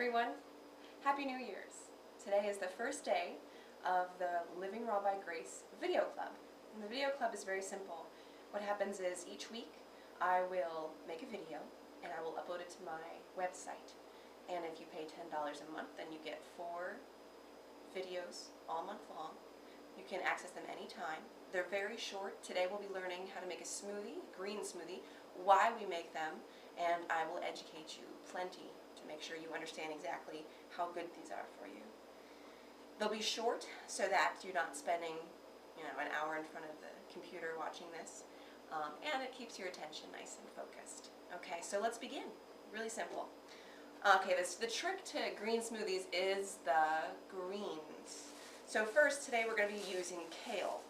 everyone. Happy New Year's. Today is the first day of the Living Raw by Grace video club. And the video club is very simple. What happens is each week I will make a video and I will upload it to my website. And if you pay $10 a month, then you get 4 videos all month long. You can access them anytime. They're very short. Today we'll be learning how to make a smoothie, green smoothie, why we make them, and I will educate you plenty to make sure you understand exactly how good these are for you. They'll be short so that you're not spending, an hour in front of the computer watching this, and it keeps your attention nice and focused. Okay, so let's begin. Really simple. Okay, the trick to green smoothies is the greens. So first, today we're going to be using kale.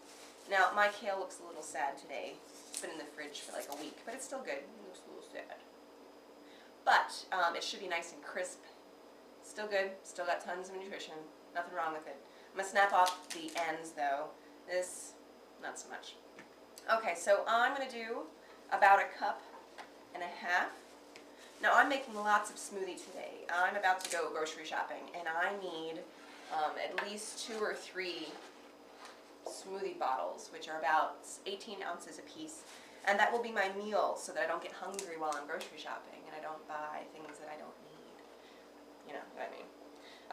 Now, my kale looks a little sad today. It's been in the fridge for like a week, but it's still good. It looks a little sad. But it should be nice and crisp. Still good. Still got tons of nutrition. Nothing wrong with it. I'm going to snap off the ends, though. This, not so much. Okay, so I'm going to do about 1.5 cups. Now, I'm making lots of smoothie today. I'm about to go grocery shopping, and I need at least 2 or 3 smoothie bottles, which are about 18 ounces apiece. And that will be my meal so that I don't get hungry while I'm grocery shopping and I don't buy things that I don't need. You know what I mean?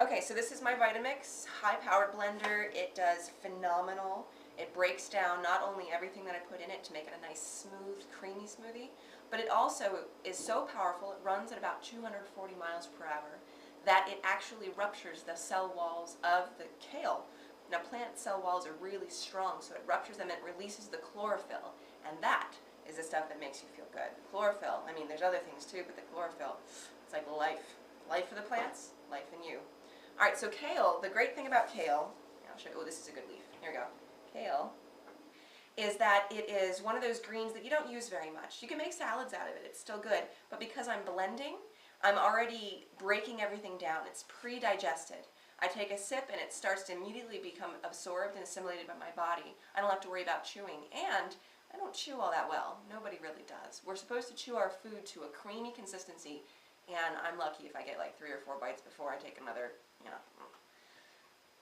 Okay, so this is my Vitamix high-powered blender. It does phenomenal. It breaks down not only everything that I put in it to make it a nice, smooth, creamy smoothie, but it also is so powerful, it runs at about 240 miles per hour, that it actually ruptures the cell walls of the kale. Now, plant cell walls are really strong, so it ruptures them and it releases the chlorophyll, and that is the stuff that makes you feel good. Chlorophyll, I mean, there's other things too, but the chlorophyll, it's like life. Life for the plants, life in you. All right, so kale, the great thing about kale, I'll show you, oh, this is a good leaf. Here we go. Kale is that it is one of those greens that you don't use very much. You can make salads out of it, it's still good, but because I'm blending, I'm already breaking everything down. It's pre-digested. I take a sip and it starts to immediately become absorbed and assimilated by my body. I don't have to worry about chewing, and I don't chew all that well. Nobody really does. We're supposed to chew our food to a creamy consistency, and I'm lucky if I get like 3 or 4 bites before I take another,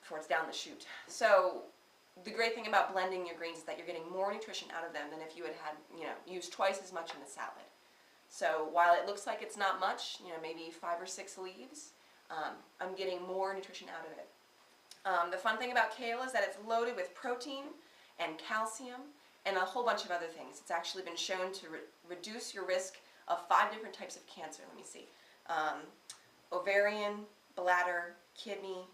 before it's down the chute. So the great thing about blending your greens is that you're getting more nutrition out of them than if you had used twice as much in a salad. So while it looks like it's not much, maybe 5 or 6 leaves, I'm getting more nutrition out of it. The fun thing about kale is that it's loaded with protein and calcium and a whole bunch of other things. It's actually been shown to reduce your risk of 5 different types of cancer. Let me see. Ovarian, bladder, kidney,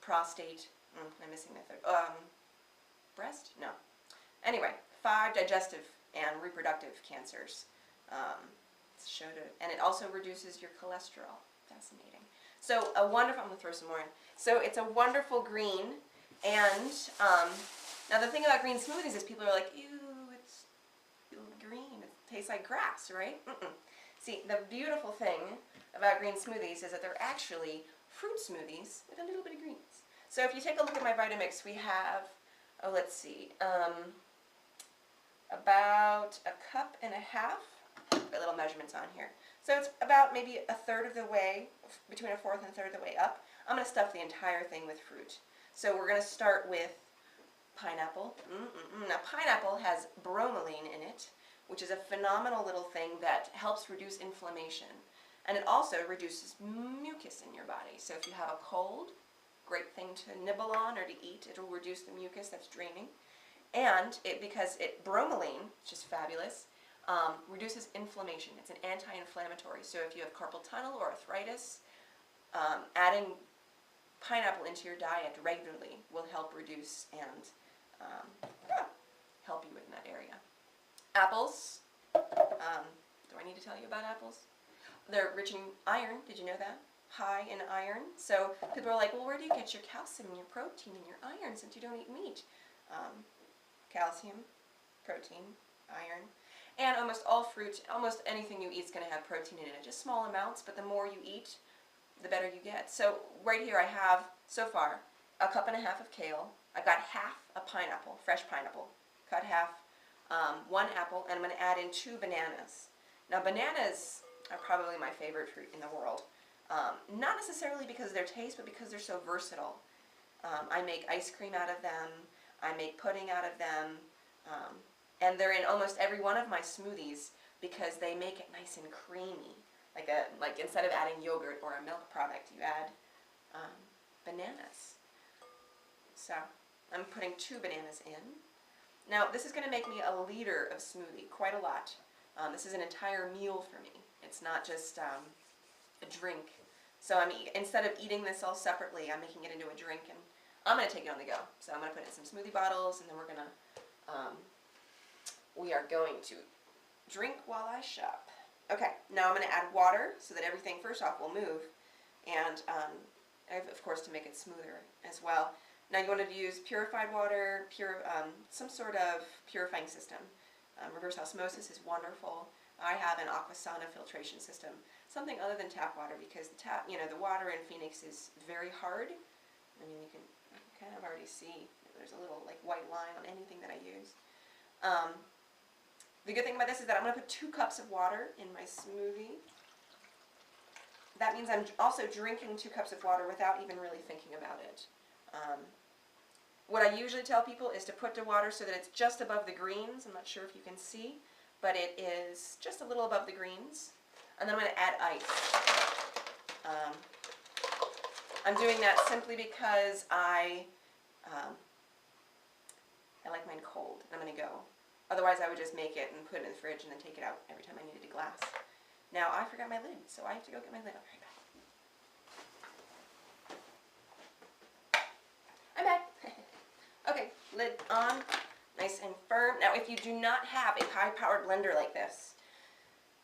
prostate. I'm missing the third. Breast? No. Anyway, 5 digestive and reproductive cancers. It's showed it. And it also reduces your cholesterol. Fascinating. So a wonderful, I'm going to throw some more in. So it's a wonderful green, and now the thing about green smoothies is people are like, ew, it's green, it tastes like grass, right? See, the beautiful thing about green smoothies is that they're actually fruit smoothies with a little bit of greens. So if you take a look at my Vitamix, we have, let's see, about 1.5 cups. Got little measurements on here. So it's about maybe 1/3 of the way, between 1/4 and 1/3 of the way up. I'm going to stuff the entire thing with fruit. So we're going to start with pineapple. Now, pineapple has bromelain in it, which is a phenomenal little thing that helps reduce inflammation. And it also reduces mucus in your body. So if you have a cold, great thing to nibble on or to eat. It will reduce the mucus that's draining. And because bromelain, which is fabulous, reduces inflammation. It's an anti-inflammatory. So if you have carpal tunnel or arthritis, adding pineapple into your diet regularly will help reduce and help you in that area. Apples. Do I need to tell you about apples? They're rich in iron. Did you know that? High in iron. So people are like, well, where do you get your calcium and your protein and your iron since you don't eat meat? Calcium, protein, iron. And almost all fruit, almost anything you eat is going to have protein in it. Just small amounts, but the more you eat, the better you get. So right here I have, so far, 1.5 cups of kale. I've got half a pineapple, fresh pineapple, cut half, 1 apple, and I'm going to add in 2 bananas. Now, bananas are probably my favorite fruit in the world. Not necessarily because of their taste, but because they're so versatile. I make ice cream out of them, I make pudding out of them, and they're in almost every one of my smoothies because they make it nice and creamy. Like instead of adding yogurt or a milk product, you add bananas. So I'm putting 2 bananas in. Now this is going to make me a liter of smoothie, quite a lot. This is an entire meal for me. It's not just a drink. So instead of eating this all separately, I'm making it into a drink, and I'm going to take it on the go. So I'm going to put in some smoothie bottles, and then we are going to drink while I shop. Okay, now I'm going to add water so that everything, first off, will move, and of course to make it smoother as well. Now you want to use purified water, some sort of purifying system. Reverse osmosis is wonderful. I have an Aquasana filtration system, something other than tap water, because the water in Phoenix is very hard. I mean, you can kind of already see there's a little like white line on anything that I use. The good thing about this is that I'm going to put 2 cups of water in my smoothie. That means I'm also drinking 2 cups of water without even really thinking about it. What I usually tell people is to put the water so that it's just above the greens. I'm not sure if you can see, but it is just a little above the greens. And then I'm going to add ice. I'm doing that simply because I like mine cold, and I'm going to go. Otherwise I would just make it and put it in the fridge and then take it out every time I needed a glass. Now I forgot my lid, so I have to go get my lid. I'll be right back. I'm back. Okay, lid on, nice and firm. Now if you do not have a high-powered blender like this,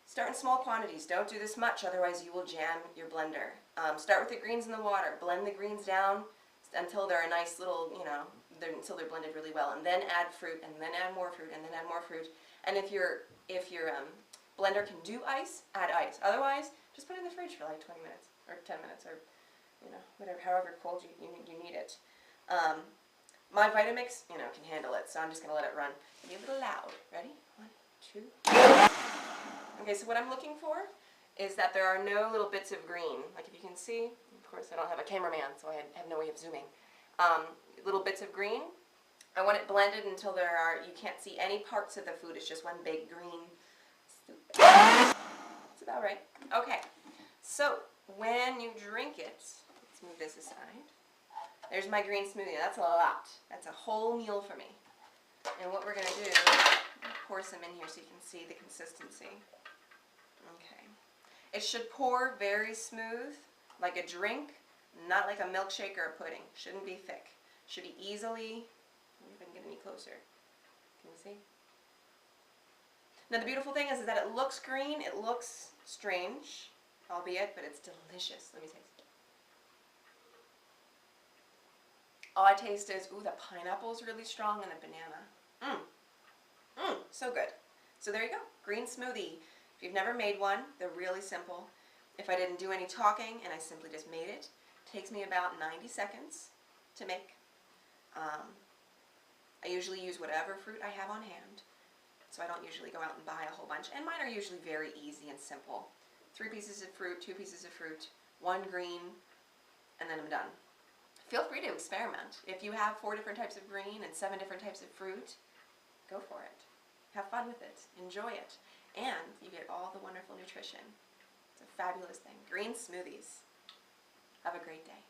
start in small quantities. Don't do this much, otherwise you will jam your blender. Start with the greens in the water. Blend the greens down until they're a nice little, until they're blended really well, and then add fruit, and then add more fruit, and then add more fruit. And if your blender can do ice, add ice. Otherwise, just put it in the fridge for like 20 minutes or 10 minutes, or whatever, however cold you need it. My Vitamix, can handle it, so I'm just going to let it run. Be a little loud. Ready? 1, 2. Okay, so what I'm looking for is that there are no little bits of green. Like if you can see, of course I don't have a cameraman, so I have no way of zooming. Little bits of green. I want it blended until you can't see any parts of the food. It's just one big green soup. That's about right. Okay, so when you drink it, let's move this aside. There's my green smoothie. That's a lot. That's a whole meal for me. And what we're going to do, pour some in here so you can see the consistency. Okay. It should pour very smooth, like a drink, not like a milkshake or a pudding. Shouldn't be thick. Should be easily, let me see if I can get any closer. Can you see? Now the beautiful thing is that it looks green, it looks strange, albeit, but it's delicious. Let me taste it. All I taste is, ooh, the pineapple's really strong and the banana. So good. So there you go, green smoothie. If you've never made one, they're really simple. If I didn't do any talking and I simply just made it, takes me about 90 seconds to make. I usually use whatever fruit I have on hand, so I don't usually go out and buy a whole bunch. And mine are usually very easy and simple. 3 pieces of fruit, 2 pieces of fruit, 1 green, and then I'm done. Feel free to experiment. If you have 4 different types of green and 7 different types of fruit, go for it. Have fun with it. Enjoy it. And you get all the wonderful nutrition. It's a fabulous thing. Green smoothies. Have a great day.